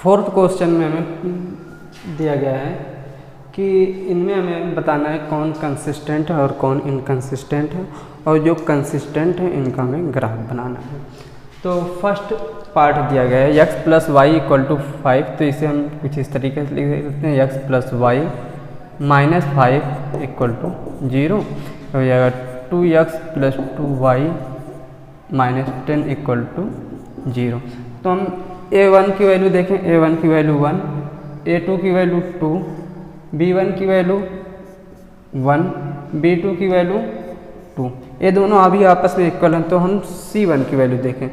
Fourth question में हमें दिया गया है कि इनमें हमें बताना है कौन कंसिस्टेंट है और कौन इनकंसिस्टेंट है, और जो कंसिस्टेंट है इनका हमें ग्राफ बनाना है। तो फर्स्ट पार्ट दिया गया है x plus Y equal to 5, तो इसे हम कुछ इस तरीके से लिख सकते हैं x plus Y minus 5 equal to 0, हो जाएगा 2x plus 2y minus 10 equal to 0। तो हम a1 की वैल्यू देखें, a1 की वैल्यू 1, a2 की वैल्यू 2, b1 की वैल्यू 1, b2 की वैल्यू 2, ये दोनों अभी आपस में इक्वल हैं। तो हम c1 की वैल्यू देखें,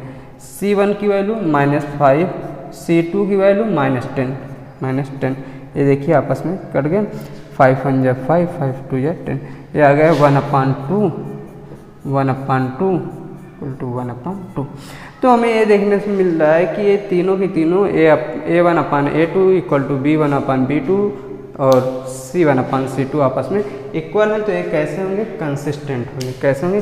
c1 की वैल्यू -5, c2 की वैल्यू -10, ये देखिए आपस में कट गए, 5 1 जा 5, 5 2 जा 10, ये आ गया 1/2 1/2। तो हमें ये देखने से मिल रहा है कि ये तीनों की तीनों a1/a2 इक्वल टू b1/b2 और c1/c2 आपस में इक्वल है। तो ये कैसे होंगे? कंसिस्टेंट होंगे। कैसे होंगे?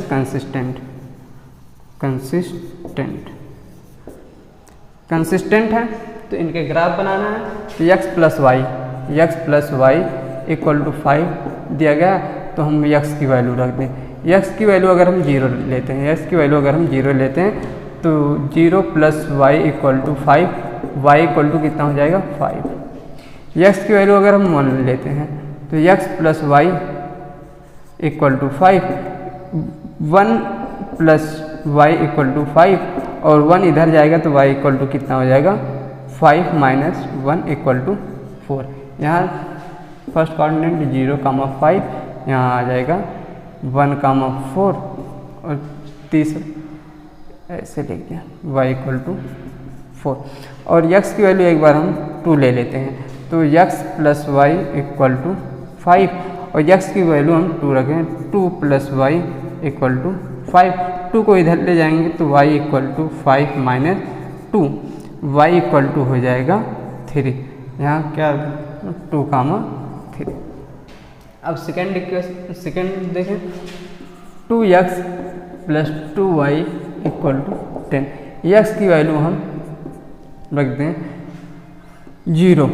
कंसिस्टेंट है। तो इनके ग्राफ बनाना है। तो x plus Y equal to 5 दिया गया, तो हम x की वैल्यू रख दें। x की वैल्यू अगर हम 0 लेते हैं, तो 0 plus Y equal to 5, Y equal to कितना हो जाएगा? 5। x की वैल्यू अगर हम 1 लेते हैं, तो x plus Y equal to 5, 1 plus Y equal to 5, और 1 इधर जाएगा तो y इक्वल टू कितना हो जाएगा? 5 माइनस 1 इक्वल टू 4। यहाँ फर्स्ट कोऑर्डिनेट 0,5, यहाँ आ जाएगा 1,4, और तीसरा ऐसे लिख दिया y इक्वल टू 4। और x की वैल्यू एक बार हम 2 ले लेते हैं, तो x plus Y equal to 5, और x की वैल्यू हम 2 रखें, 2 प्लस वाई इक्वल टू 5, 2 को इधर ले जाएंगे तो y equal to 5 minus 2, y equal to हो जाएगा 3। यहाँ क्या 2,3। अब सेकेंड देखें, 2x plus 2y equal to 10, x की वैल्यू हम रख दें 0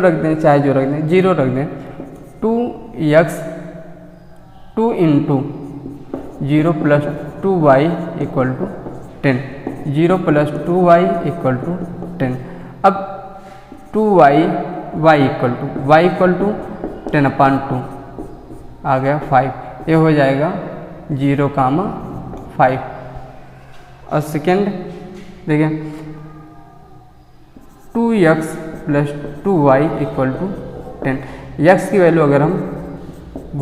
रख दें, चाहे जो रख दें, 0 रख दें। 2x 2 into 0 plus 2y equal to 10, 0 plus 2y equal to 10। अब 2y y इक्वल टू 10/2 आ गया 5, ये हो जाएगा 0,5। और सेकेंड देखिए, 2x plus 2y equal to 10, x की वैल्यू अगर हम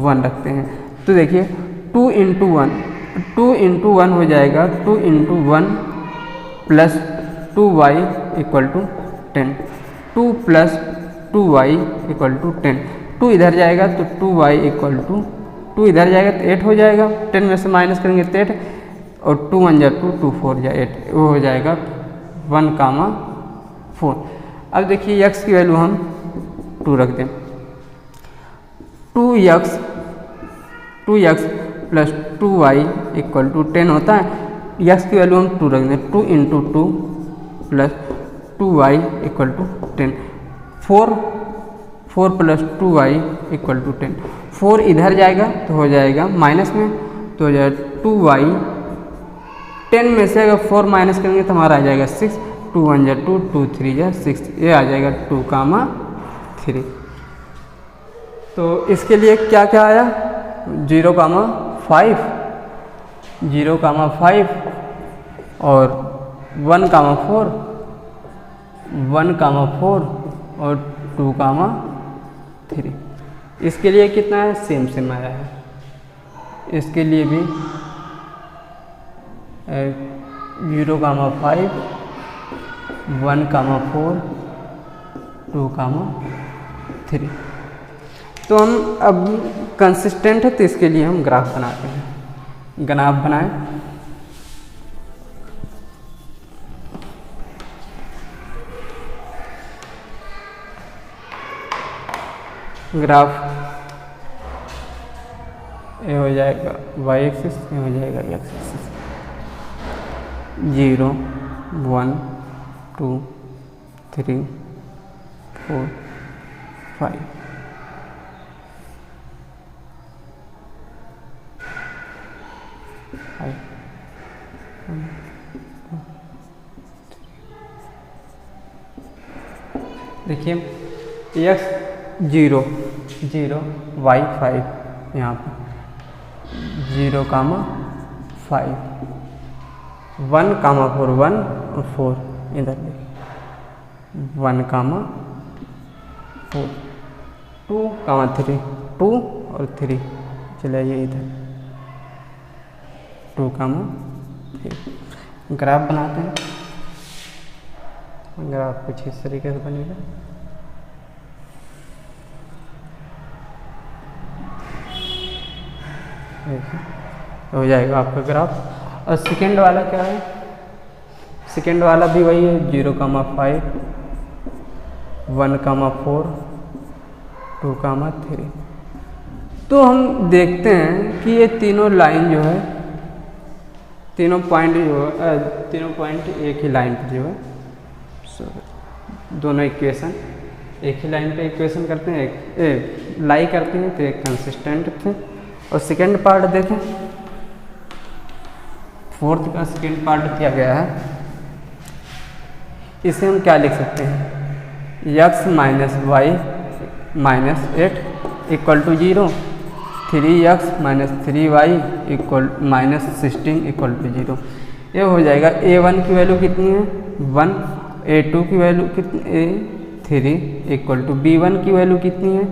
1 रखते हैं, तो देखिए 2 इंटू 1 हो जाएगा 2 into 1 plus 2y equal to 10, 2 plus 2y equal to 10, 2 इधर जाएगा तो 2y इक्वल टू 2 इधर जाएगा तो 8 हो जाएगा, 10 में से माइनस करेंगे तो 8, और 2 1 जा 2, 2 4 जा 8, वो हो जाएगा 1,4। अब देखिए x की वैल्यू हम 2 रख दें, 2x plus 2y equal to 10 होता है, x की वैल्यू हम 2 रख दें, 2 into 2 plus 2y equal to 10, 4 plus 2y equal to 10, 4 इधर जाएगा तो हो जाएगा माइनस में, तो हो जाएगा 2y, 10 में से अगर 4 माइनस करेंगे तो हमारा आ जाएगा 6, 2 1 जा 2, 2 3 जा 6, ये आ जाएगा 2,3। तो इसके लिए क्या क्या आया? 0,5 और 1,4 और 2,3। इसके लिए कितना है? सेम आया है। इसके लिए भी 0,5 1,4 2,3। तो हम अब कंसिस्टेंट है तो इसके लिए हम ग्राफ बनाते हैं। ग्राफ बनाएं, ग्राफ ये हो जाएगा y एक्सिस, ये हो जाएगा x एक्सिस, 0 1 2 3 4 5। देखिए x 0 0 y 5, यहाँ पर 0, 5 1, 4 1 और 4 इधर देखिए 1, 4 2, 3 2 और 3 चलिए इधर 2, 3। ग्राफ बनाते हैं। ग्राफ कुछ इस तरीके से बनेगा। हो जाएगा आपका ग्राफ। और सेकेंड वाला क्या है? सेकेंड वाला भी वही है 0, 5 1, 4 2, 3। तो हम देखते हैं कि ये तीनों लाइन जो है, तीनों पॉइंट जो है, तीनों पॉइंट एक ही लाइन पर जो है, दोनों इक्वेशन एक ही लाइन पे इक्वेशन करते हैं, एक लाई करते हैं, तो एक कंसिस्टेंट थे। और सेकेंड पार्ट देखें, फोर्थ का सेकेंड पार्ट किया गया है। इसे हम क्या लिख सकते हैं? x - y - 8 = 0, 3x - 3y - 16 = 0। ये हो जाएगा। a1 की वैल्यू कितनी है? 1, a2 की वैल्यू कितनी? 3 = b1 की वैल्यू कितनी है?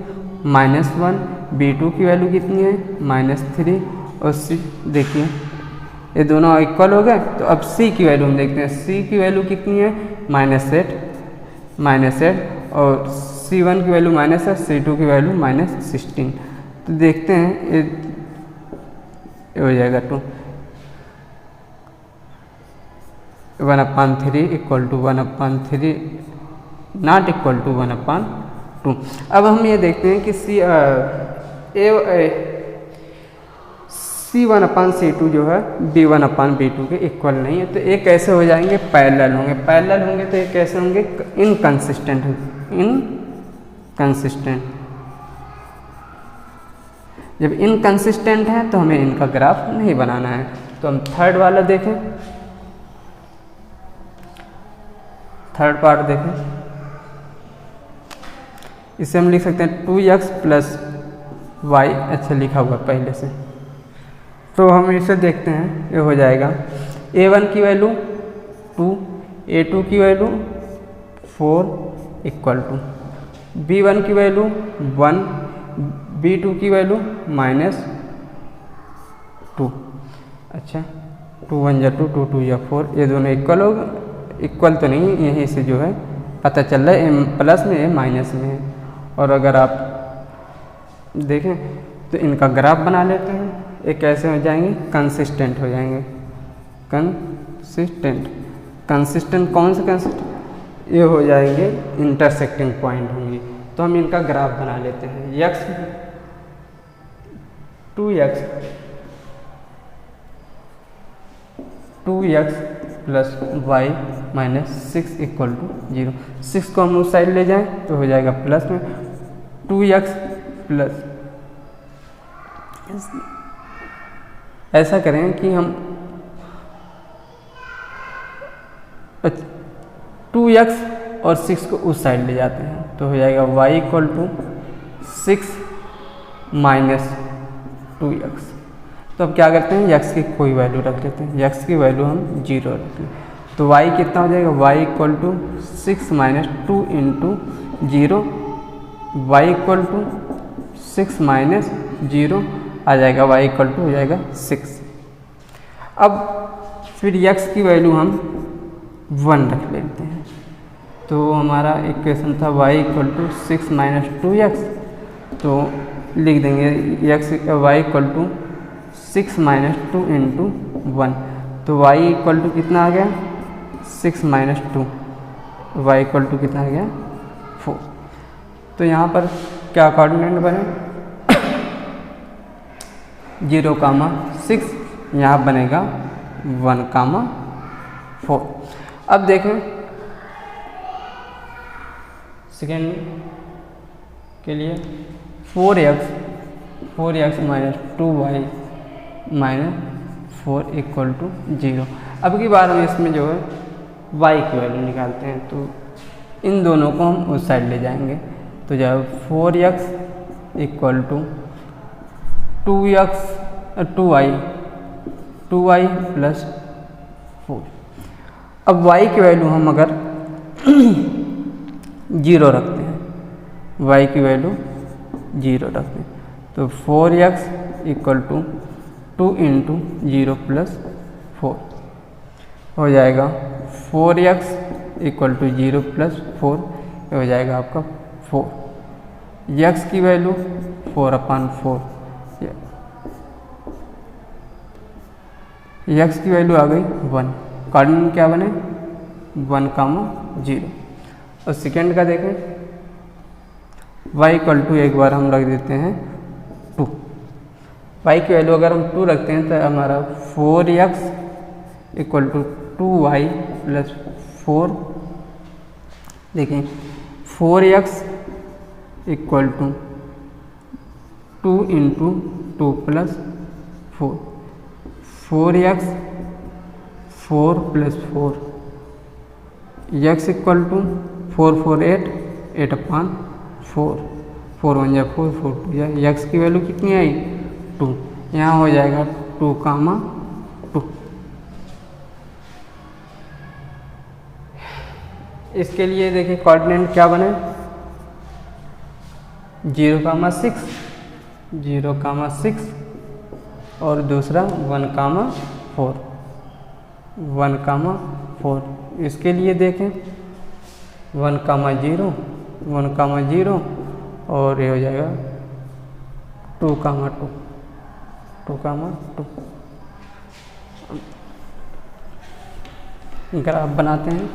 -1, b2 की वैल्यू कितनी है? -3 और c देखिए ये दोनों इक्वल हो गए। तो अब c की वैल्यू हम देखते हैं। c की वैल्यू कितनी है? -8 और c1 की वैल्यू -8, c2 की वैल्यू -16। तो देखते हैं ये हो जाएगा 2 1/3 = 1/3 not equal to 1/2। अब हम ये देखते हैं कि C1/C2 जो है B1/B2 के इक्वल नहीं है। तो ये कैसे हो जाएंगे? पैरेलल होंगे। पैरेलल होंगे तो ये कैसे होंगे? Inconsistent inconsistent. जब इनकंसिस्टेंट है तो हमें इनका ग्राफ नहीं बनाना है। तो हम थर्ड वाला देखें, थर्ड पार्ट देखें। इसे हम लिख सकते हैं 2x + y। अच्छा लिखा हुआ पहले से, तो हम इसे देखते हैं। ये हो जाएगा a1 की वैल्यू 2, a2 की वैल्यू 4 = b1 की वैल्यू 1, b2 की वैल्यू -2। अच्छा 2 1 = 2, 2 2 = 4। ये दोनों इक्वल हो गए? इक्वल तो नहीं, यहीं से जो है पता चल रहा है m प्लस में, m माइनस में है। और अगर आप देखें तो इनका ग्राफ बना लेते हैं। ये कैसे हो जाएंगे? कंसिस्टेंट हो जाएंगे। कंसिस्टेंट कौन से कंसिस्टेंट? ये हो जाएंगे इंटरसेक्टिंग पॉइंट होंगे। तो हम इनका ग्राफ बना लेते हैं। 2x + y - 6 = 0। 6 को हम उस साइड ले जाएं तो हो जाएगा प्लस में 2x प्लस। ऐसा करें कि हम 2x और 6 को उस साइड ले जाते हैं तो हो जाएगा y = 6 - 2x। तो अब क्या करते हैं? x की कोई वैल्यू रख लेते हैं। x की वैल्यू हम 0 रख लें तो y कितना हो जाएगा? y = 6 - 2 × 0, y = 6 - 0 आ जाएगा, y = हो जाएगा 6। अब फिर x की वैल्यू हम 1 रख लेते हैं। तो हमारा इक्वेशन था y = 6 - 2x। तो लिख देंगे y = 6 - 2 × 1। तो y = कितना आ गया? 6 - 2, y = कितना आ गया? 4। तो यहाँ पर क्या कोऑर्डिनेट बने? 0, 6, यहाँ बनेगा 1, 4। अब देखें सेकेंड के लिए 4x minus 2y minus 4 equal to 0। अब की बार हम इसमें जो है y की वैल्यू निकालते हैं, तो इन दोनों को हम उस साइड ले जाएंगे। तो जब 4x equal to 2y plus 4। अब y की वैल्यू हम अगर 0 रखते हैं, y की वैल्यू 0 रखते हैं, तो 4x equal to 2 into 0 plus 4 हो जाएगा 4x इक्वल टू 0 प्लस 4 हो जाएगा आपका 4। x की वैल्यू 4/4, x की वैल्यू आ गई 1। कोऑर्डिनेट क्या बने 1,0। और सेकेंड का देखें, y इक्वल टू एक बार हम रख देते हैं 2। y की वैल्यू अगर हम 2 रखते हैं तो हमारा 4x equal to 2y plus 4। देखिए 4x equal to 2 into 2 plus 4, 4x 4 plus 4, x equal to 4 4 8, 8/4, 4 1 जा 4, 4 2 जा, x की वैल्यू कितनी आई 2। यहाँ हो जाएगा 2,2। इसके लिए देखिए कोऑर्डिनेट क्या बने 0,6, 0,6 और दूसरा 1,4, 1,4। इसके लिए देखें 1,0, 1,0 और ये हो जाएगा 2,2, 2,2। ग्राफ बनाते हैं।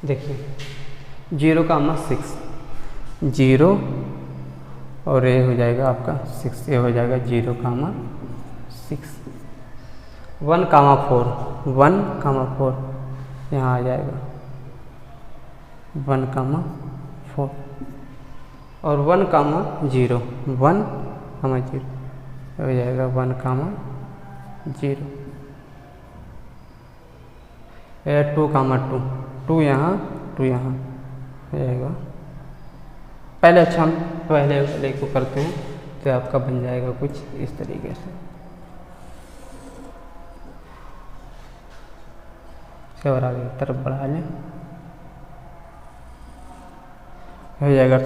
देखिए 0,6, 0 और ये हो जाएगा आपका 6, ये हो जाएगा 0,6। 1,4, 1,4 यहाँ आ जाएगा 1,4 और 1,0, 1,0 हो जाएगा 1,0। 2,2, 2 यहाँ 2 यहाँ हो जाएगा। पहले अच्छा हम पहले वाले को करते हैं तो आपका बन जाएगा कुछ इस तरीके से। और आगे तरफ बढ़ा लें, हो जाएगा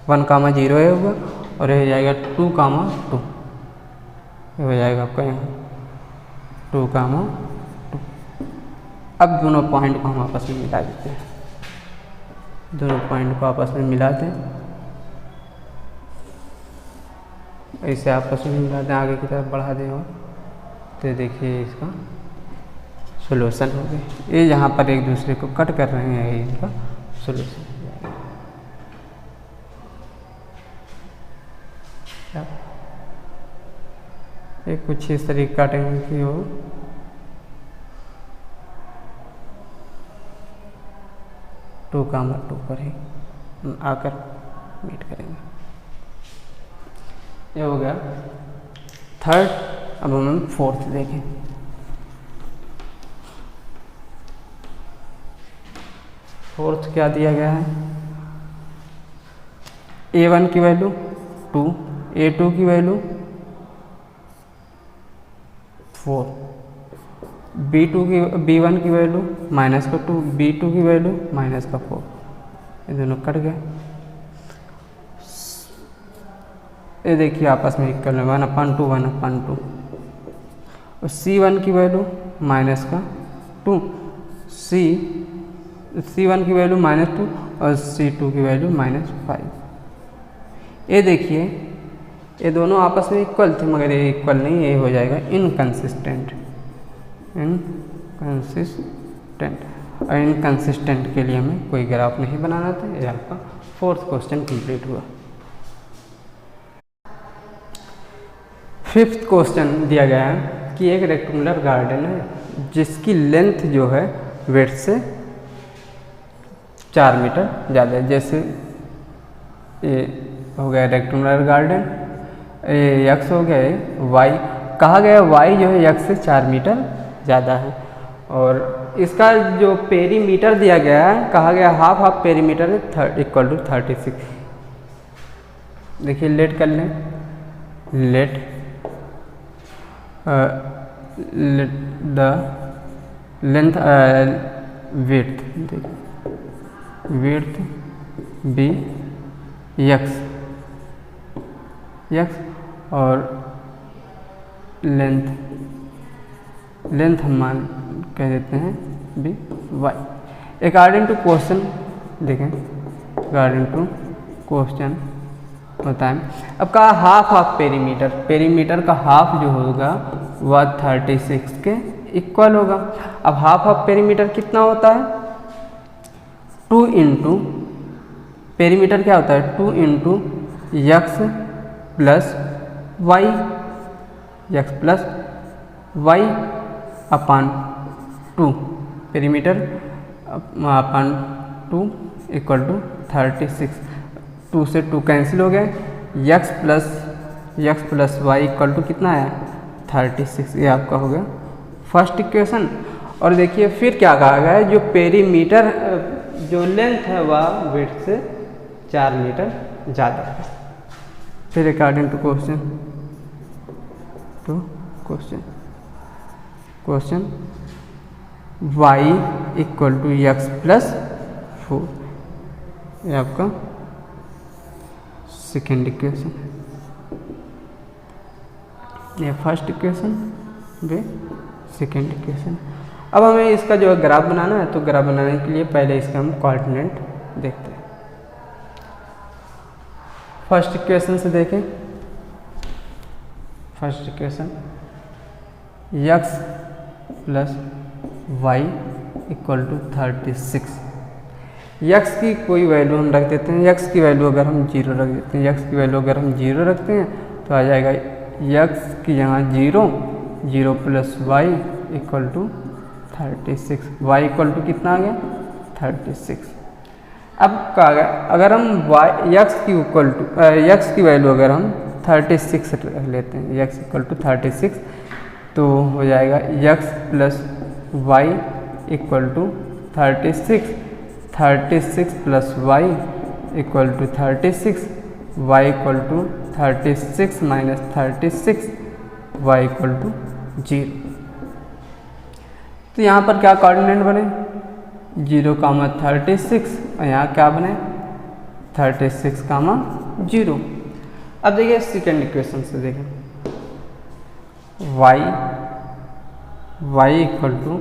1,0 है होगा और ये हो जाएगा 2,2 हो जाएगा आपका यहाँ 2,2। अब दोनों पॉइंट को हम आपस में मिला देते हैं, दोनों पॉइंट को आपस में मिला दें, ऐसे आपस में मिला दें, आगे की तरफ बढ़ा दें। और तो देखिए इसका सोल्यूशन हो गया। ये यहाँ पर एक दूसरे को कट कर रहे हैं, इनका सोल्यूशन हो जाएगा। ये कुछ इस तरीके काटेंगे कि वो टू पर ही आकर मीट करेंगे। ये हो गया थर्ड। अब हम फोर्थ देखें। फोर्थ क्या दिया गया है, A1 की वैल्यू 2, A2 की वैल्यू 4, B1 की वैल्यू -2, B2 की वैल्यू -4। ये दोनों कट गए। ये देखिए आपस में इक्वल है 1/2, 1/2 और C1 की वैल्यू -2, C1 की वैल्यू -2 और C2 की वैल्यू -5। ये देखिए ये दोनों आपस में इक्वल थे, मगर ये इक्वल नहीं, ये हो जाएगा इनकंसिस्टेंट। और इनकंसिस्टेंट के लिए हमें कोई ग्राफ नहीं बनाना था। ये आपका 4th क्वेश्चन कंप्लीट हुआ। 5th क्वेश्चन दिया गया है कि एक रेक्टेंगुलर गार्डन है जिसकी लेंथ जो है विड्थ से 4 मीटर ज़्यादा है। जैसे ये हो गया रेक्टेंगुलर गार्डन, ये x हो गया, ये y कहा गया, y जो है x से 4 मीटर ज़्यादा है। और इसका जो पेरीमीटर दिया गया है, कहा गया हाफ पेरीमीटर है इक्वल टू 36। देखिए लेट कर लें, let the length width, width be x और लेंथ हम मान कह देते हैं be y। According to question देखें, अकॉर्डिंग टू क्वेश्चन होता है। अब कहा हाफ पेरीमीटर का हाफ जो होगा वह 36 के इक्वल होगा। अब हाफ पेरीमीटर कितना होता है, 2 इंटू पेरीमीटर क्या होता है, 2 into x plus y upon 2, perimeter upon 2 equal to 36। 2 से 2 कैंसिल हो गए, x plus y equal to कितना है, 36। ये आपका हो गया फर्स्ट इक्वेशन। और देखिए फिर क्या कहा गया है, जो पेरीमीटर जो लेंथ है वह विड्थ से 4 मीटर ज़्यादा है। फिर according to question y equal to x plus 4, ये आपका सेकेंड इक्वेशन है। ये फर्स्ट इक्वेशन, वे सेकेंड इक्वेशन। अब हमें इसका जो है ग्राफ बनाना है, तो ग्राफ बनाने के लिए पहले इसका हम कोऑर्डिनेट देखते हैं। फर्स्ट इक्वेशन से देखें, first equation x plus y equal to 36। x की कोई वैल्यू हम रख देते हैं, x की वैल्यू अगर हम 0 रख देते हैं, x की वैल्यू अगर हम 0 रखते हैं तो आ जाएगा x की जगह 0 plus y equal to 36। y equal to कितना आ गया, 36। अब कहा गया अगर हम x की वैल्यू अगर हम 36 रख लेते हैं, x इक्वल टू 36, तो हो जाएगा x plus y equal to 36 plus y equal to 36, y equal to 36 minus 36, y equal to 0। तो यहाँ पर क्या कोऑर्डिनेट बने, 0,36 और यहाँ क्या बने 36,0। अब देखिए सेकेंड इक्वेशन से देखें, y equal to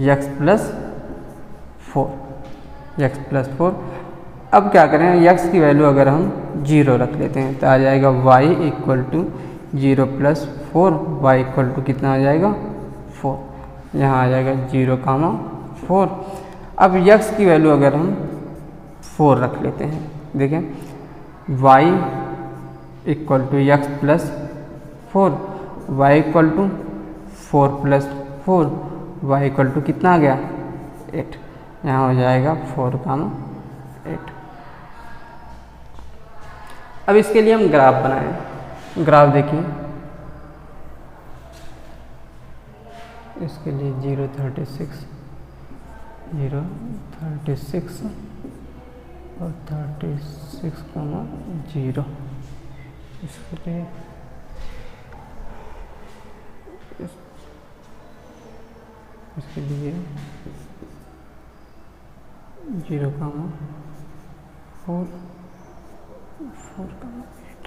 x plus 4। अब क्या करें, x की वैल्यू अगर हम 0 रख लेते हैं तो आ जाएगा y equal to 0 plus 4, y equal to कितना आ जाएगा 4, यहाँ आ जाएगा 0,4। अब x की वैल्यू अगर हम 4 रख लेते हैं, देखें y equal to x plus 4, y equal to 4 plus 4, y equal to कितना आ गया 8, यहाँ हो जाएगा 4,8। अब इसके लिए हम ग्राफ बनाएं। ग्राफ देखिए, इसके लिए 0,36 और 36,0 इसके लिए इसके लिए 0,4 4,8।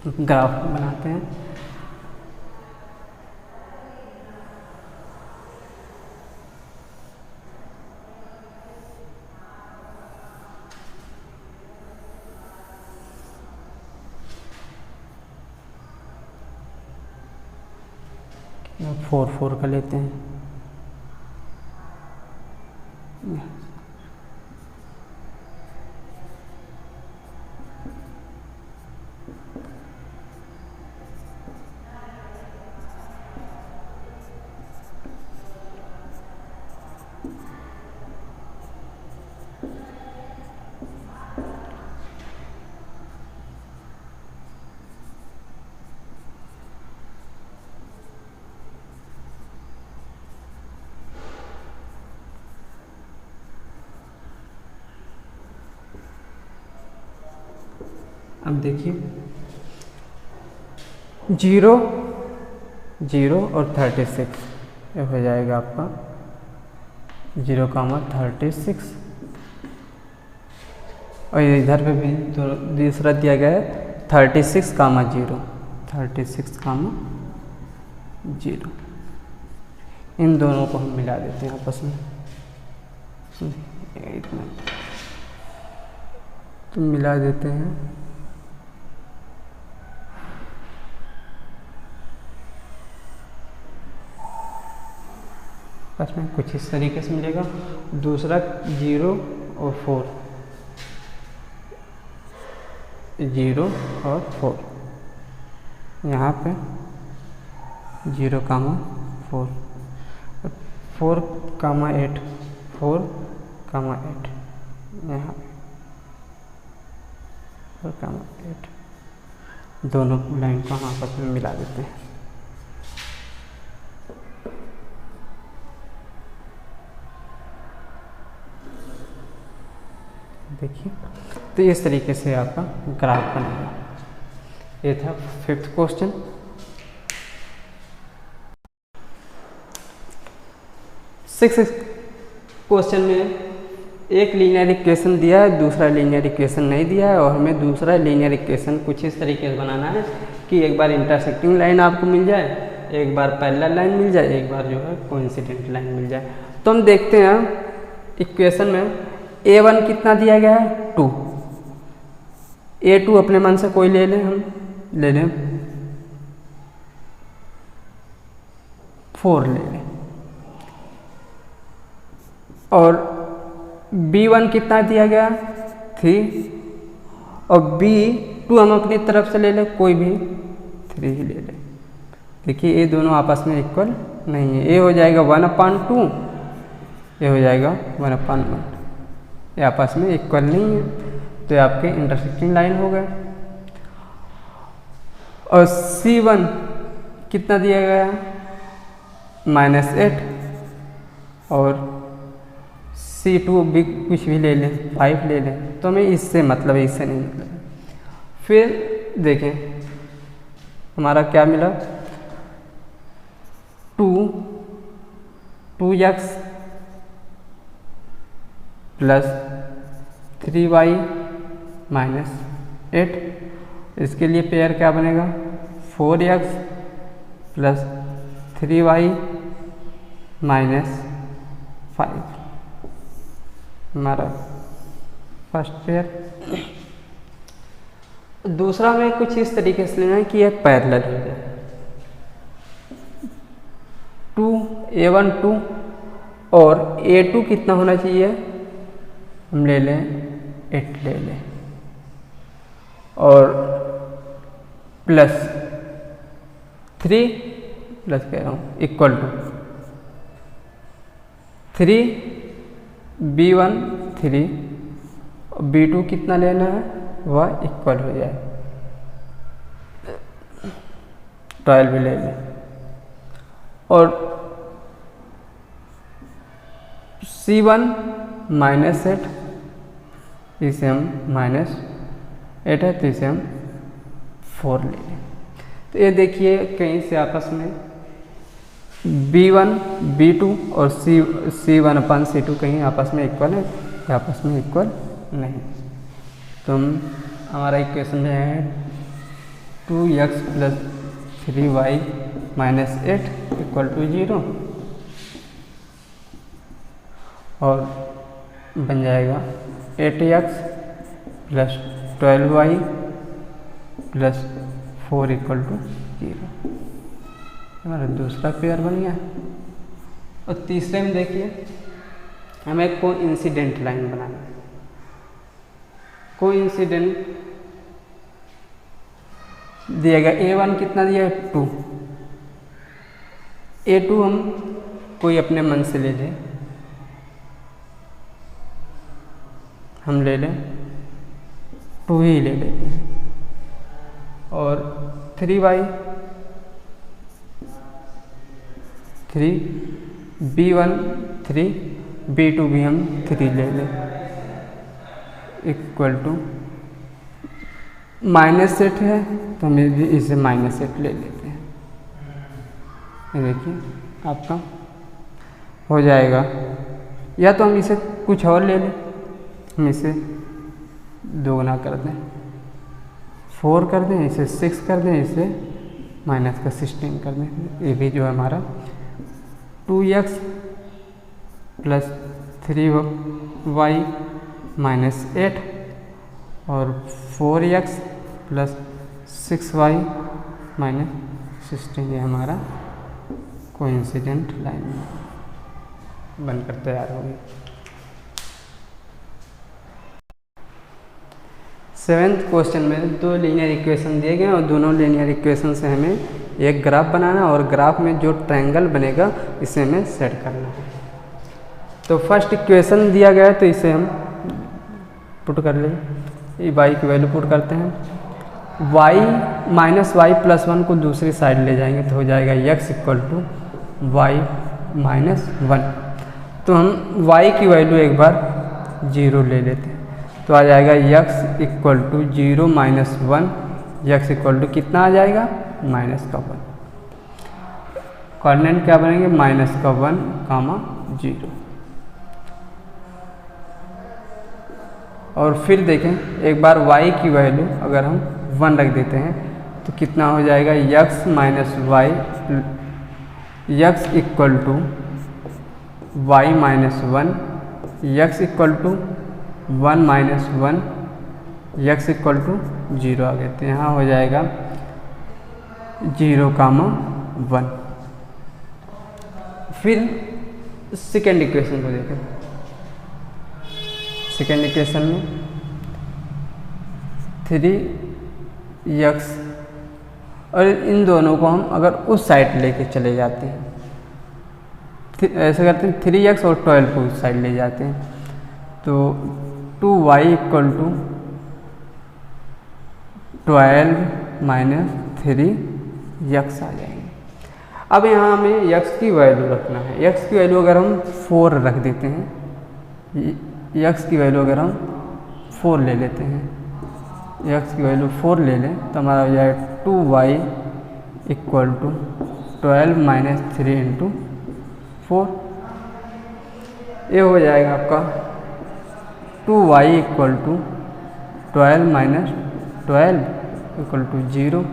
ग्राफ बनाते हैं। फोर फोर का लेते हैं। अब देखिए 0 0 और 36 ये हो जाएगा आपका 0,36 और इधर पे भी दूसरा दिया गया है 36,0 36,0। इन दोनों को हम मिला देते हैं आपस में, इतना तो मिला देते हैं। बस में कुछ इस तरीके से मिलेगा। दूसरा 0 और 4 0 और 4 यहाँ पे 0,4 4,8 4,8 यहाँ 4,8 दोनों लाइन को हम आपस में मिला देते हैं। देखिए तो इस तरीके से आपका ग्राफ बनेगा। ये था 5th क्वेश्चन। 6th क्वेश्चन में एक लीनियर इक्वेशन दिया है, दूसरा लीनियर इक्वेशन नहीं दिया है और हमें दूसरा लीनियर इक्वेशन कुछ इस तरीके से बनाना है कि एक बार इंटरसेक्टिंग लाइन आपको मिल जाए, एक बार पैरेलल लाइन मिल जाए, एक बार जो है कोइंसिडेंट लाइन मिल जाए। तो हम देखते हैं इक्वेशन में A1 कितना दिया गया है 2, A2 अपने मन से कोई ले लें, हम ले लें 4 ले लें, और B1 कितना दिया गया 3 और B2 हम अपनी तरफ से ले लें, कोई भी 3 ही ले लें। देखिए ये दोनों आपस में इक्वल नहीं है, ये हो जाएगा 1/2, ये हो जाएगा 1/1, ये आपस में इक्वल नहीं है, तो ये आपके इंटरसेक्टिंग लाइन हो गए। और C1 कितना दिया गया है -8 और C2 भी कुछ भी ले लें 5 ले लें, तो हमें इससे मतलब है, इससे नहीं मतलब है। फिर देखें हमारा क्या मिला 2x प्लस 3y माइनस 8, इसके लिए पेयर क्या बनेगा 4x प्लस 3y माइनस 5, हमारा फर्स्ट पेयर। दूसरा में कुछ इस तरीके से लेना है कि यह पैरेलल हो जाए, 2A1 2 और A2 कितना होना चाहिए, हम ले लें 8 ले लें, और प्लस 3 प्लस कह रहा हूँ इक्वल टू 3B1 3 और B2 कितना लेना है वह इक्वल हो जाए 12 ले लें, और C1 -8, इसे हम -8 है तो इसे हम 4 ले लें। तो ये देखिए कहीं से आपस में B1 B2 और C1/C2 कहीं आपस में इक्वल है, आपस में इक्वल नहीं। तो हमारा इक्वेशन में है 2x plus 3y minus 8 equal to 0 और बन जाएगा 8x plus 12y plus 4 equal to 0। हमारा दूसरा पेयर बन गया। और तीसरे में देखिए हमें कोइंसिडेंट लाइन बनाना है। कोइंसिडेंट दिया गया a1 कितना दिया है 2, a2 हम कोई अपने मन से ले लें, हम ले लें 2 ही ले लेते हैं। और 3y 3 b1 3 b2 भी हम 3 ले लें इक्वल टू -8 है तो हम भी इसे -8 ले लेते हैं। ये देखिए आपका हो जाएगा। या तो हम इसे कुछ और ले लें, हम इसे 2 गुना कर दें, 4 कर दें, इसे 6 कर दें, इसे माइनस का 16 कर दें। ये भी जो है हमारा 2x प्लस 3y माइनस 8 और 4x प्लस 6y माइनस 16 ये हमारा कोइंसिडेंट लाइन बनकर तैयार हो गई। 7th क्वेश्चन में 2 लीनियर इक्वेशन दिए गए और दोनों लीनियर इक्वेशन से हमें एक ग्राफ बनाना और ग्राफ में जो ट्रायंगल बनेगा इसे हमें सेट करना है। तो फर्स्ट इक्वेशन दिया गया है तो इसे हम पुट कर लें। ये y की वैल्यू पुट करते हैं। y माइनस वाई प्लस 1 को दूसरी साइड ले जाएंगे तो हो जाएगा x equal to y minus 1। तो हम y की वैल्यू एक बार 0 ले लेते हैं तो आ जाएगा x equal to 0 minus 1, x equal to कितना आ जाएगा माइनस का 1। कोऑर्डिनेट क्या बनेंगे माइनस का 1 कामा 0। और फिर देखें एक बार y की वैल्यू अगर हम 1 रख देते हैं तो कितना हो जाएगा x minus y, x equal to y minus 1, x equal to 1 minus 1, x equal to 0 आ गए। तो यहाँ हो जाएगा 0 कामा 1। फिर सेकेंड इक्वेशन को देखें। सेकेंड इक्वेशन में 3x और इन दोनों को हम अगर उस साइड लेके चले जाते हैं, ऐसे करते हैं 3x और 12 को उस साइड ले जाते हैं तो 2y equal to 12 minus 3x आ जाएंगे। अब यहाँ हमें x की वैल्यू रखना है। x की वैल्यू अगर हम 4 रख देते हैं, x की वैल्यू अगर हम 4 ले लेते हैं, x की वैल्यू 4 ले लें तो हमारा हो जाएगा 2y equal to 12 minus 3 into 4। ये हो जाएगा आपका 2y equal to 12 minus 12 equal to 0,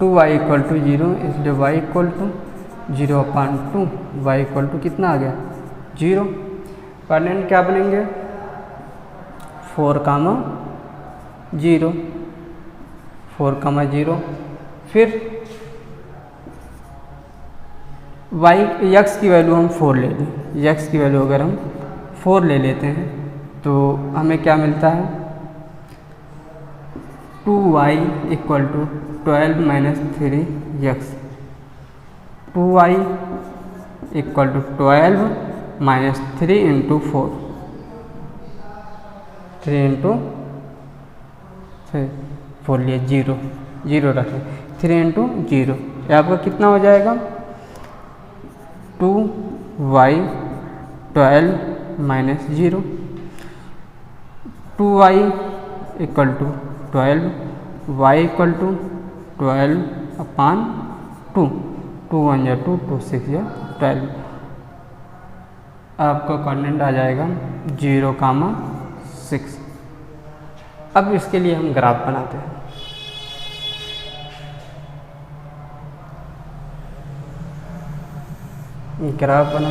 2y equal to 0 इसलिए y equal to 0/2, y equal to कितना आ गया 0। कोऑर्डिनेट क्या बनेंगे 4 कामा 0, 4 कामा 0। फिर x की वैल्यू हम 4 ले लें, x की वैल्यू अगर हम 4 ले लेते हैं तो हमें क्या मिलता है 2y equal to 12 minus 3x, 2y equal to 12 minus 3 into 4, 3 into 4 लिए 0, 0 रखें 3 इंटू 0। ये आपका कितना हो जाएगा 2y 12 minus 0, 2y equal to 12, y equal to 12/2, 2 1 या 2, 2 6 या 12। आपका कोऑर्डिनेट आ जाएगा 0 कामा 6। अब इसके लिए हम ग्राफ बनाते हैं। ग्राफ बना,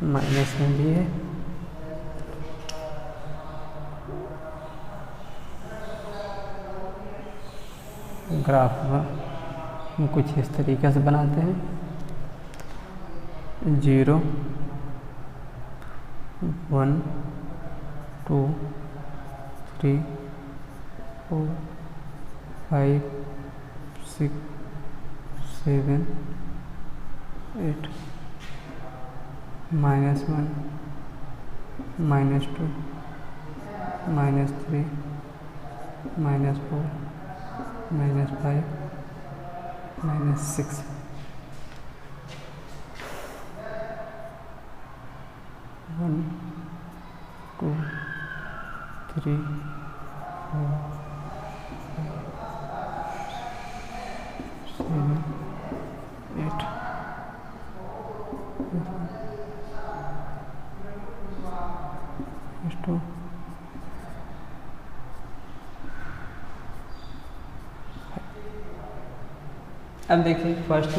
माइनस में भी है, ग्राफ हम कुछ इस तरीके से बनाते हैं, 0 1 2 3 4 5 6 7 8 -1 -2 -3 -4 -5 -6 1 2 3 4 7 8 2 अब देखिए फर्स्ट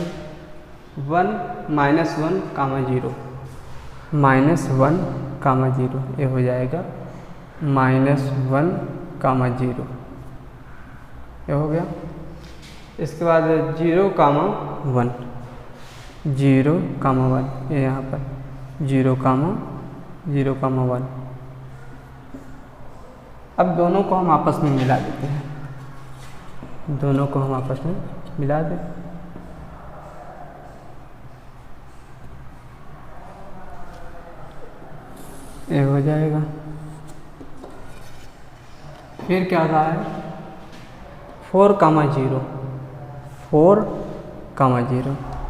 1 -1 कामा 0 ये हो जाएगा -1 कामा 0, ये हो गया। इसके बाद 0 कामा 1 ये यहाँ पर 0 कामा 1। अब दोनों को हम आपस में मिला देते हैं, दोनों को हम आपस में मिला दें। ये हो जाएगा। फिर क्या रहा है 4 कामा 0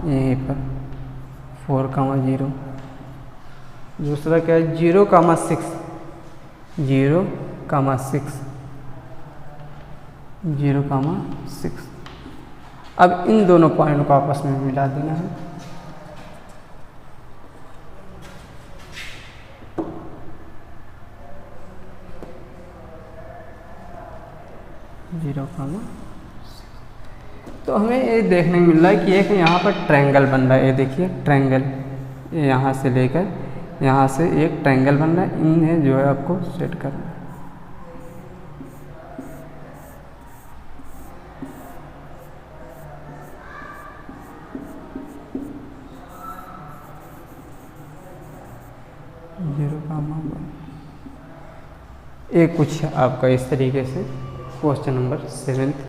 यहीं पर 4 कामा 0। दूसरा क्या है 0 कामा 6 अब इन दोनों पॉइंट को आपस में मिला देना है। तो हमें ये देखने को मिल रहा है कि एक यहाँ पर ट्रायंगल बन रहा है। ये देखिए ट्रायंगल, यहाँ से लेकर यहाँ से एक ट्रायंगल बन रहा है। इन्हें जो है आपको सेट करना है। एक कुछ आपका इस तरीके से क्वेश्चन नंबर 7